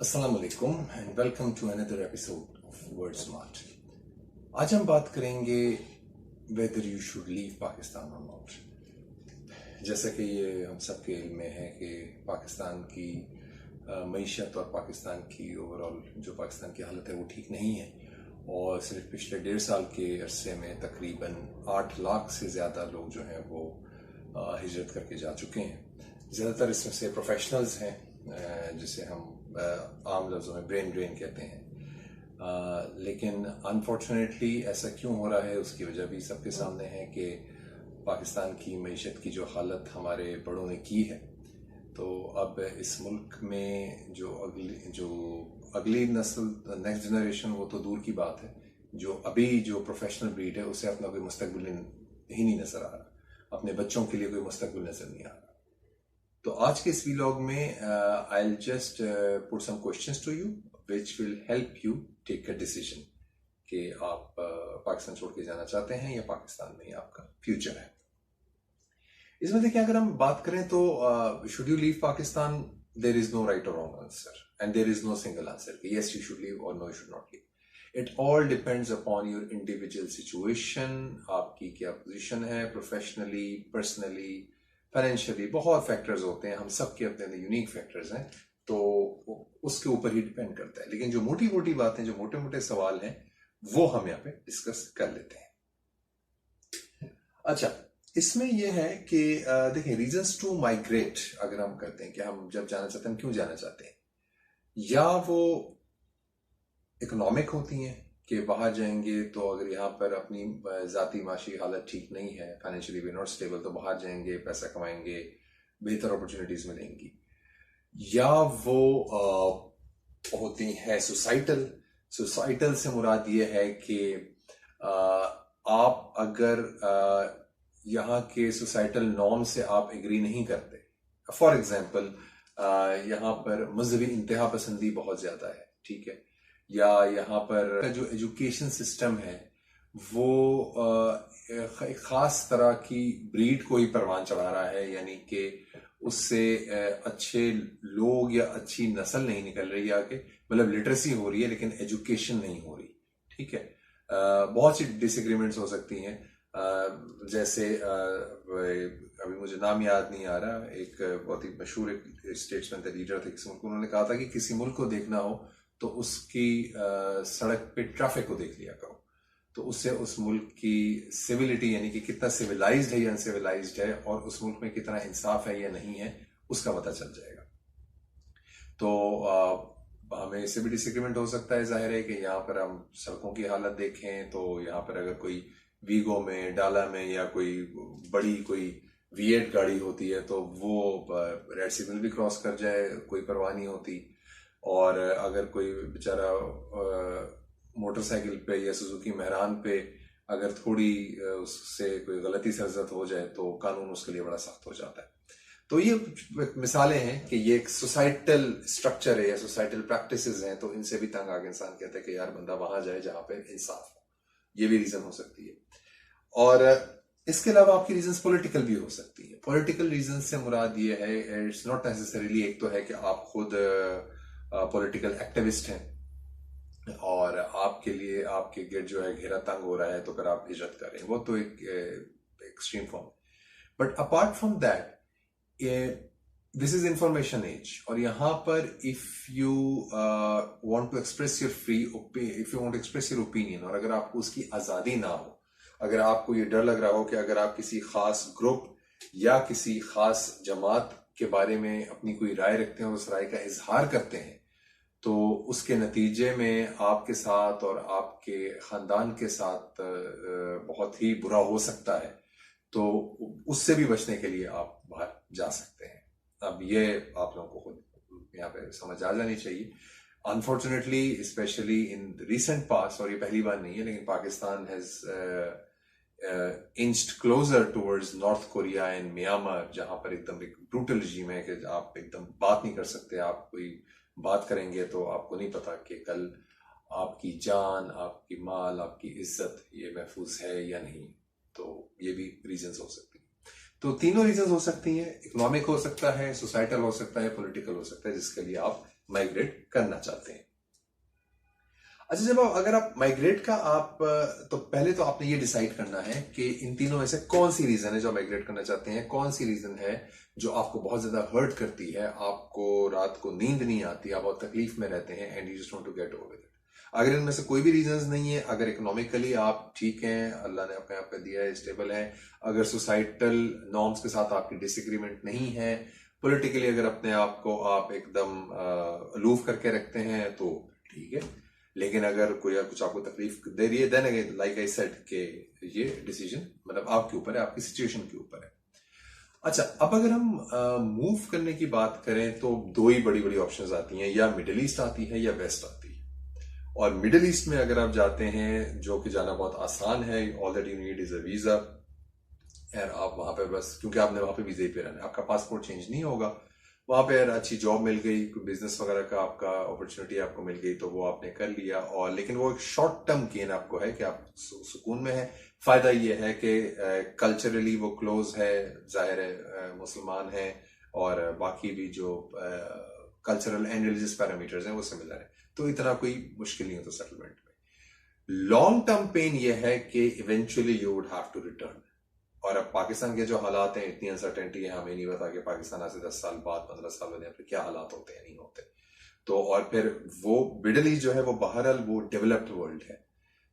अस्सलाम वालेकुम and welcome to another episode of Word Smart. आज हम बात करेंगे whether you should leave Pakistan और नॉट। जैसा कि ये हम सबके इल्म में है कि पाकिस्तान की मईशत और पाकिस्तान की ओवरऑल जो पाकिस्तान की हालत है वो ठीक नहीं है और सिर्फ पिछले 1.5 साल के अरसे में तकरीबन 8 लाख से ज़्यादा लोग जो हैं वो हिजरत करके जा चुके हैं। ज़्यादातर इसमें से प्रोफेशनल्स हैं जिसे हम आम लफ्ज़ों में ब्रेन ड्रेन कहते हैं। लेकिन अनफॉर्चुनेटली ऐसा क्यों हो रहा है उसकी वजह भी सबके सामने है कि पाकिस्तान की मईशत की जो हालत हमारे बड़ों ने की है, तो अब इस मुल्क में जो अगली नस्ल नेक्स्ट जनरेशन वो तो दूर की बात है, जो अभी जो प्रोफेशनल ब्रीड है उसे अपना कोई मुस्तकबिल ही नहीं नजर आ रहा, अपने बच्चों के लिए कोई मुस्तकबिल नजर नहीं आ रहा। तो आज के इस वीलॉग में I will just put some questions to you which will help you take a decision कि आप पाकिस्तान छोड़ के जाना चाहते हैं या पाकिस्तान में ही आपका फ्यूचर है। इसमें देखिए, अगर हम बात करें तो should you leave Pakistan, there is no right और wrong answer and there is no single answer कि यस यू शुड लीव और no you should not leave. It all depends upon your individual situation, आपकी क्या position है professionally, personally, financially, बहुत factors होते हैं, हम सब के अपने यूनिक फैक्टर्स हैं, तो उसके ऊपर ही डिपेंड करता है। लेकिन जो मोटी मोटी बातें, जो मोटे मोटे सवाल हैं, वो हम यहाँ पे डिस्कस कर लेते हैं। अच्छा, इसमें यह है कि देखिए, रीजंस टू माइग्रेट अगर हम करते हैं कि हम जब जाना चाहते हैं, हम क्यों जाना चाहते हैं, या वो इकोनॉमिक होती हैं कि बाहर जाएंगे तो अगर यहाँ पर अपनी ज़ाती माशी हालत ठीक नहीं है, फाइनेंशियली वी नॉट स्टेबल, तो बाहर जाएंगे, पैसा कमाएंगे, बेहतर अपॉर्चुनिटीज मिलेंगी, या वो होती है सोसाइटल से मुराद ये है कि आप अगर यहाँ के सोसाइटल नॉर्म से आप एग्री नहीं करते, फॉर एग्जाम्पल यहाँ पर मजहबी इंतहा पसंदी बहुत ज्यादा है, ठीक है, या यहाँ पर जो एजुकेशन सिस्टम है वो एक खास तरह की ब्रीड को ही परवान चढ़ा रहा है, यानी कि उससे अच्छे लोग या अच्छी नस्ल नहीं निकल रही आगे, मतलब लिटरेसी हो रही है लेकिन एजुकेशन नहीं हो रही, ठीक है। बहुत सी डिसएग्रीमेंट्स हो सकती हैं, जैसे अभी मुझे नाम याद नहीं आ रहा, एक बहुत ही मशहूर एक स्टेट्समैन थे, लीडर थे किसी मुल्क, उन्होंने कहा था कि किसी मुल्क को देखना हो तो उसकी सड़क पे ट्रैफिक को देख लिया करो, तो उससे उस मुल्क की सिविलिटी यानी कि कितना सिविलाइज्ड है या अनसिविलाइज्ड है और उस मुल्क में कितना इंसाफ है या नहीं है उसका पता चल जाएगा। तो हमें इससे भी डिसएग्रीमेंट हो सकता है, जाहिर है कि यहाँ पर हम सड़कों की हालत देखें तो यहाँ पर अगर कोई वीगो में, डाला में या कोई बड़ी कोई V8 गाड़ी होती है तो वो रेड सिग्नल भी क्रॉस कर जाए, कोई परवाह नहीं होती, और अगर कोई बेचारा मोटरसाइकिल पे या सुजुकी मेहरान पे अगर थोड़ी उससे कोई गलती सरजद हो जाए तो कानून उसके लिए बड़ा सख्त हो जाता है। तो ये मिसालें हैं कि ये एक सोसाइटल स्ट्रक्चर है या सोसाइटल प्रैक्टिसेस हैं, तो इनसे भी तंग आगे इंसान कहता है कि यार बंदा वहां जाए जहां पे इंसाफ हो, ये भी रीजन हो सकती है। और इसके अलावा आपकी रीजंस पॉलिटिकल भी हो सकती है। पॉलिटिकल रीजन से मुराद ये है, इट्स नॉट नेसेसरीली, एक तो है कि आप खुद पॉलिटिकल एक्टिविस्ट हैं और आपके लिए आपके गेट जो है घेरा तंग हो रहा है, तो अगर आप हिजरत करें, वो तो एक extreme form. But apart from that, this is information age, और यहाँ पर if you want to express your opinion, और अगर आपको उसकी आजादी ना हो, अगर आपको ये डर लग रहा हो कि अगर आप किसी खास ग्रुप या किसी खास जमात के बारे में अपनी कोई राय रखते हैं और उस राय का इजहार करते हैं, तो उसके नतीजे में आपके साथ और आपके खानदान के साथ बहुत ही बुरा हो सकता है, तो उससे भी बचने के लिए आप बाहर जा सकते हैं। अब ये आप लोगों को खुद यहाँ पे समझ आ जानी चाहिए। Unfortunately specially in recent past, और ये पहली बार नहीं है, लेकिन Pakistan has inched closer towards North Korea and Myanmar, जहां पर एकदम एक ब्रूटल रजीम है कि आप एकदम बात नहीं कर सकते, आप कोई बात करेंगे तो आपको नहीं पता कि कल आपकी जान, आपकी माल, आपकी इज्जत ये महफूज है या नहीं। तो ये भी रीजंस हो सकती हैं। तो तीनों रीजंस हो सकती हैं, इकोनॉमिक हो सकता है, सोसाइटल हो सकता है, पॉलिटिकल हो सकता है, जिसके लिए आप माइग्रेट करना चाहते हैं। अच्छा, जब अगर आप माइग्रेट का आप तो पहले तो आपने ये डिसाइड करना है कि इन तीनों में से कौन सी रीजन है जो माइग्रेट करना चाहते हैं, कौन सी रीजन है जो आपको बहुत ज्यादा हर्ट करती है, आपको रात को नींद नहीं आती, आप बहुत तकलीफ में रहते हैं and you just want to get over it. अगर इनमें से कोई भी रीजंस नहीं है, अगर इकोनॉमिकली आप ठीक हैं, अल्लाह ने अपने आप को दिया है, स्टेबल है, अगर सोसाइटल नॉर्म्स के साथ आपकी डिसएग्रीमेंट नहीं है, पॉलिटिकली अगर अपने आप को आप एकदम अलूफ करके रखते हैं तो ठीक है। लेकिन अगर कोई कुछ आपको तकलीफ दे रही है, then again like I said के ये डिसीजन मतलब आपके ऊपर है, आपकी सिचुएशन के ऊपर है। अच्छा, अब अगर हम मूव करने की बात करें तो दो ही बड़ी बड़ी ऑप्शंस आती हैं, या मिडिल ईस्ट आती है या वेस्ट आती है। और मिडिल ईस्ट में अगर आप जाते हैं, जो कि जाना बहुत आसान है, all that you need is a visa, और आप वहां पे बस, क्योंकि आपने वहां पे वीजा ही पे रहना है, आपका पासपोर्ट चेंज नहीं होगा, वहां पे यार अच्छी जॉब मिल गई, कोई बिजनेस वगैरह का आपका अपॉर्चुनिटी आपको मिल गई तो वो आपने कर लिया, और लेकिन वो एक शॉर्ट टर्म गेन आपको है कि आप सुकून में है। फायदा ये है कि कल्चरली वो क्लोज है, जाहिर है मुसलमान है, और बाकी भी जो कल्चरल एंड रिलीजियस पैरामीटर्स हैं वो सिमिलर है, तो इतना कोई मुश्किल नहीं होता सेटलमेंट में। लॉन्ग टर्म पेन ये है कि eventually you would have to return. और अब पाकिस्तान के जो हालात हैं, इतनी अनसर्टेनिटी है, हमें नहीं पता कि पाकिस्तान आज से 10 साल बाद 15 साल बाद फिर क्या हालात होते हैं, नहीं होते। तो और फिर वो मिडल ईस्ट जो है वो बहरहाल वो डेवलप्ड वर्ल्ड है,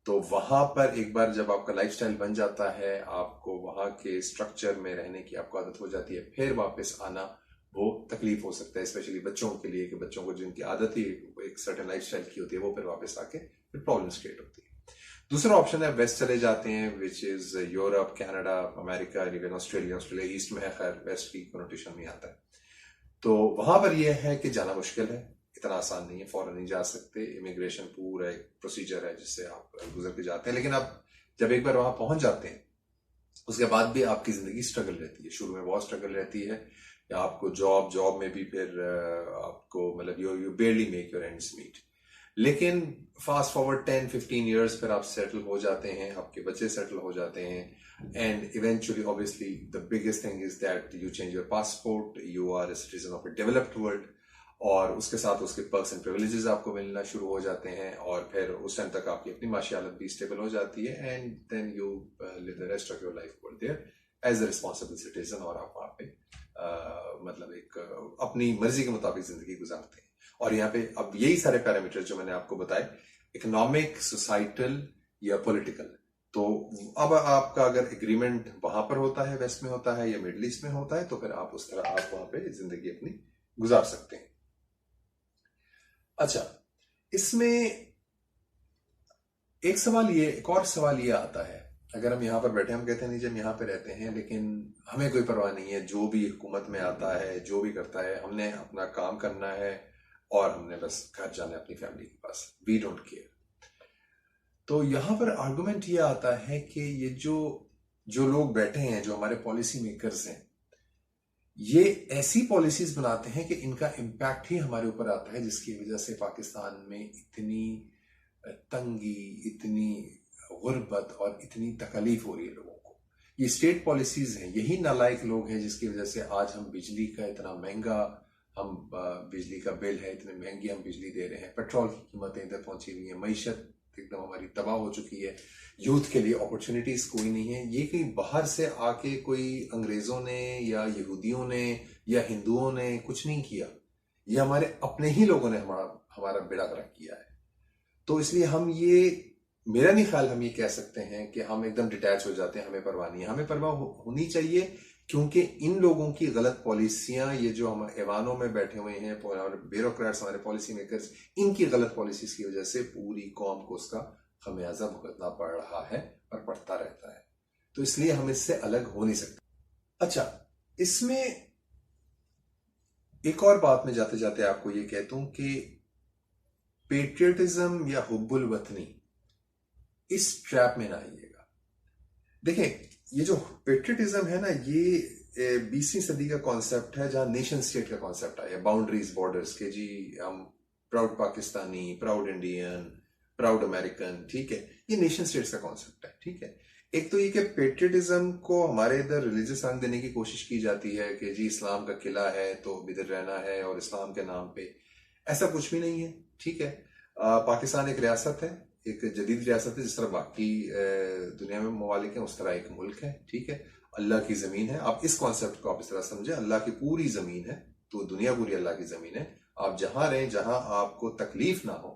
तो वहां पर एक बार जब आपका लाइफस्टाइल बन जाता है, आपको वहां के स्ट्रक्चर में रहने की आपको आदत हो जाती है, फिर वापस आना वो तकलीफ हो सकता है, स्पेशली बच्चों के लिए, कि बच्चों को जिनकी आदत ही एक सर्टेन लाइफस्टाइल की होती है, वो फिर वापस आके फिर प्रॉब्लम्स क्रिएट होती है। दूसरा ऑप्शन है वेस्ट चले जाते हैं, which is Europe, Canada, America, even Australia. Australia east में है, खैर वेस्ट की कोनोटेशन में आता है। तो वहां पर यह है कि जाना मुश्किल है, इतना आसान नहीं है, फौरन नहीं जा सकते, इमिग्रेशन पूरा एक प्रोसीजर है जिससे आप गुजर के जाते हैं। लेकिन आप जब एक बार वहां पहुंच जाते हैं, उसके बाद भी आपकी जिंदगी स्ट्रगल रहती है, शुरू में बहुत स्ट्रगल रहती है, या आपको जॉब में भी फिर आपको मतलब you barely make your ends meet. लेकिन फास्ट फॉरवर्ड 10-15 ईयर्स फिर आप सेटल हो जाते हैं, आपके बच्चे सेटल हो जाते हैं, and eventually obviously the biggest thing is that you change your passport, you are a citizen of a developed world, और उसके साथ उसके पर्क्स एंड प्रिविलेजेस आपको मिलना शुरू हो जाते हैं, और फिर उस टाइम तक आपकी अपनी माशी हालत भी स्टेबल हो जाती है, and then you live the rest of your life over there as a responsible citizen, और आप वहां पे मतलब एक अपनी मर्जी के मुताबिक जिंदगी गुजारते हैं। और यहाँ पे अब यही सारे पैरामीटर जो मैंने आपको बताए, इकोनॉमिक, सोसाइटल या पॉलिटिकल, तो अब आपका अगर एग्रीमेंट वहां पर होता है, वेस्ट में होता है या मिडिल ईस्ट में होता है, तो फिर आप उस तरह आप वहां पे जिंदगी अपनी गुजार सकते हैं। अच्छा, इसमें एक और सवाल ये आता है, अगर हम यहाँ पर बैठे, हम कहते हैं नहीं जी हम यहाँ पे रहते हैं, लेकिन हमें कोई परवाह नहीं है, जो भी हुकूमत में आता है, जो भी करता है, हमने अपना काम करना है और हमने बस घर जाना है अपनी फैमिली के पास, वी डोंट केयर। तो यहाँ पर आर्गुमेंट ये आता है कि ये जो लोग बैठे हैं, जो हमारे पॉलिसी मेकर्स हैं, ये ऐसी पॉलिसीज बनाते हैं कि इनका इम्पैक्ट ही हमारे ऊपर आता है, जिसकी वजह से पाकिस्तान में इतनी तंगी, इतनी गुर्बत और इतनी तकलीफ हो रही है लोगों को। ये स्टेट पॉलिसीज हैं, यही नालायक लोग हैं जिसकी वजह से आज हम बिजली का इतना महंगा, हम बिजली का बिल है, इतने महंगी हम बिजली दे रहे हैं, पेट्रोल की कीमतें इधर पहुंची हुई है, मईशत एकदम हमारी तबाह हो चुकी है, यूथ के लिए अपॉर्चुनिटीज कोई नहीं है। ये कहीं बाहर से आके कोई अंग्रेजों ने या यहूदियों ने या हिंदुओं ने कुछ नहीं किया, ये हमारे अपने ही लोगों ने हमारा बेड़ा गर्क किया है। तो इसलिए हम ये, मेरा नहीं ख्याल हम ये कह सकते हैं कि हम एकदम डिटैच हो जाते हैं, हमें परवाह नहीं है। हमें परवाह होनी चाहिए, क्योंकि इन लोगों की गलत पॉलिसियां, ये जो हम ऐवानों में बैठे हुए हैं ब्यूरोक्रेट्स, हमारे पॉलिसी मेकर्स, इनकी गलत पॉलिसीज की वजह से पूरी कौम को उसका खमियाजा भुगतना पड़ रहा है और पड़ता रहता है। तो इसलिए हम इससे अलग हो नहीं सकते। अच्छा, इसमें एक और बात में जाते जाते आपको ये कहता हूं कि पेट्रियटिज्म या हुब्बुल वतनी, इस ट्रैप में ना आइएगा। देखें, ये जो पेट्रियटिज्म है ना, ये 20वीं सदी का कॉन्सेप्ट है, जहां नेशन स्टेट का कॉन्सेप्ट आया, बाउंड्रीज, बॉर्डर्स के, जी हम proud Pakistani, proud Indian, proud American, ठीक है, ये नेशन स्टेट्स का कॉन्सेप्ट है, ठीक है। एक तो ये कि पेट्रियटिज्म को हमारे इधर रिलीजियस रंग देने की कोशिश की जाती है कि जी इस्लाम का किला है तो इधर रहना है और इस्लाम के नाम पे, ऐसा कुछ भी नहीं है, ठीक है। पाकिस्तान एक रियासत है, एक जदीद रियासत है, जिस तरह बाकी दुनिया में ममालिक हैं उस तरह एक मुल्क है, ठीक है। अल्लाह की जमीन है, आप इस कॉन्सेप्ट को आप इस तरह समझे, अल्लाह की पूरी जमीन है, तो दुनिया पूरी अल्लाह की जमीन है। आप जहां रहें, जहां आपको तकलीफ ना हो,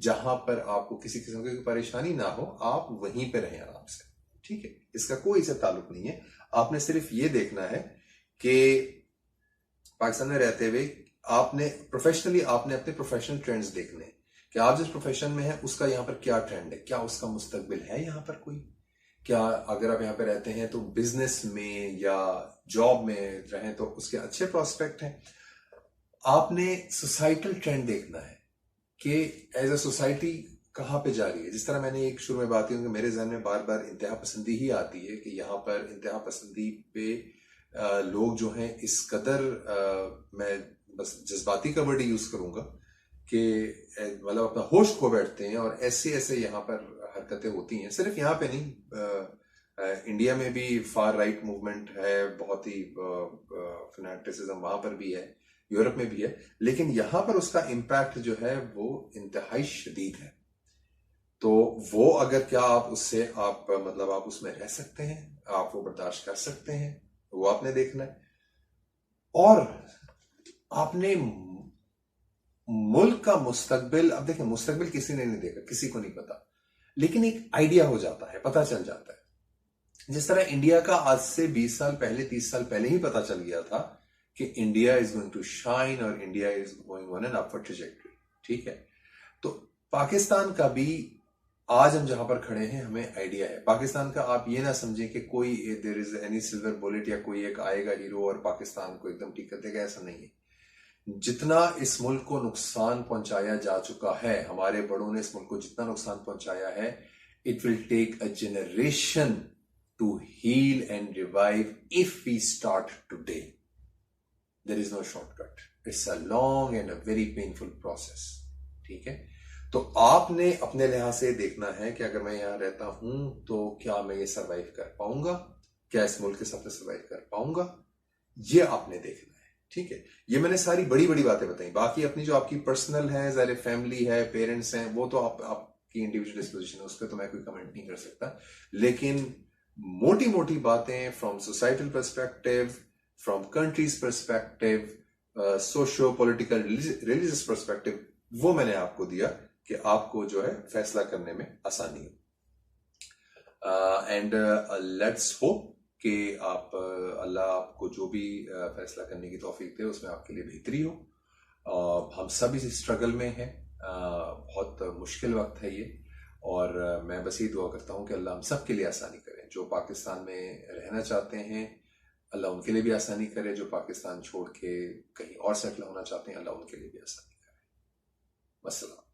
जहां पर आपको किसी किस्म की परेशानी ना हो, आप वहीं पे रहें आराम से, ठीक है। इसका कोई से ताल्लुक नहीं है। आपने सिर्फ ये देखना है कि पाकिस्तान में रहते हुए आपने प्रोफेशनली आपने अपने प्रोफेशनल ट्रेंड्स देखने हैं कि आप जिस प्रोफेशन में है उसका यहाँ पर क्या ट्रेंड है, क्या उसका मुस्तकबिल है यहाँ पर कोई, क्या अगर आप यहाँ पे रहते हैं तो बिजनेस में या जॉब में रहें तो उसके अच्छे प्रोस्पेक्ट हैं। आपने सोसाइटल ट्रेंड देखना है कि एज अ सोसाइटी कहाँ पे जा रही है। जिस तरह मैंने एक शुरू में बात की कि मेरे जहन में बार बार इंतहा पसंदी ही आती है कि यहाँ पर इंतहा पसंदी पे लोग जो हैं इस कदर मैं बस जज्बाती का वर्ड यूज करूंगा कि मतलब अपना होश खो बैठते हैं और ऐसे ऐसे यहाँ पर हरकतें होती हैं। सिर्फ यहाँ पे नहीं, इंडिया में भी फार राइट मूवमेंट है, बहुत ही फैनेटिसिज्म वहां पर भी है, यूरोप में भी है, लेकिन यहां पर उसका इम्पैक्ट जो है वो इंतहाई शदीद है। तो वो अगर क्या आप उससे आप मतलब आप उसमें रह सकते हैं, आप वो बर्दाश्त कर सकते हैं, वो आपने देखना है। और आपने मुल्क का मुस्तकबिल, अब देखें मुस्तकबिल किसी ने नहीं देखा, किसी को नहीं पता, लेकिन एक आइडिया हो जाता है, पता चल जाता है। जिस तरह इंडिया का आज से 20 साल पहले 30 साल पहले ही पता चल गया था कि India is going to shine और India is going on an upward trajectory, ठीक है। तो पाकिस्तान का भी आज हम जहां पर खड़े हैं हमें आइडिया है पाकिस्तान का। आप ये ना समझें कि कोई there is any silver bullet या कोई एक आएगा हीरो और पाकिस्तान को एकदम ठीक कर देगा, ऐसा नहीं है। जितना इस मुल्क को नुकसान पहुंचाया जा चुका है, हमारे बड़ों ने इस मुल्क को जितना नुकसान पहुंचाया है, it will take a generation to heal and revive if we start today. There is no shortcut, it's a long and a very painful process, ठीक है। तो आपने अपने लिहाज से देखना है कि अगर मैं यहां रहता हूं तो क्या मैं ये सरवाइव कर पाऊंगा, क्या इस मुल्क के साथ सरवाइव कर पाऊंगा, ये आपने देखना है, ठीक है। ये मैंने सारी बड़ी बड़ी बातें बताई, बाकी अपनी जो आपकी पर्सनल है, ज़ाहिर फैमिली है, पेरेंट्स हैं, वो तो आपकी इंडिविजुअल डिस्पोजिशन है, उस पर तो मैं कोई कमेंट नहीं कर सकता। लेकिन मोटी मोटी बातें from societal perspective, from countries perspective, socio political religious perspective, वो मैंने आपको दिया कि आपको जो है फैसला करने में आसानी हो। एंड लेट्स होप कि आप अल्लाह आपको जो भी फैसला करने की तौफीक दे उसमें आपके लिए बेहतरी हो। हम सब इस स्ट्रगल में हैं, बहुत मुश्किल वक्त है ये, और मैं बस ये दुआ करता हूँ कि अल्लाह हम सब के लिए आसानी करे। जो पाकिस्तान में रहना चाहते हैं अल्लाह उनके लिए भी आसानी करे, जो पाकिस्तान छोड़ के कहीं और सेटल होना चाहते हैं अल्लाह उनके लिए भी आसानी करे। वस्सलाम।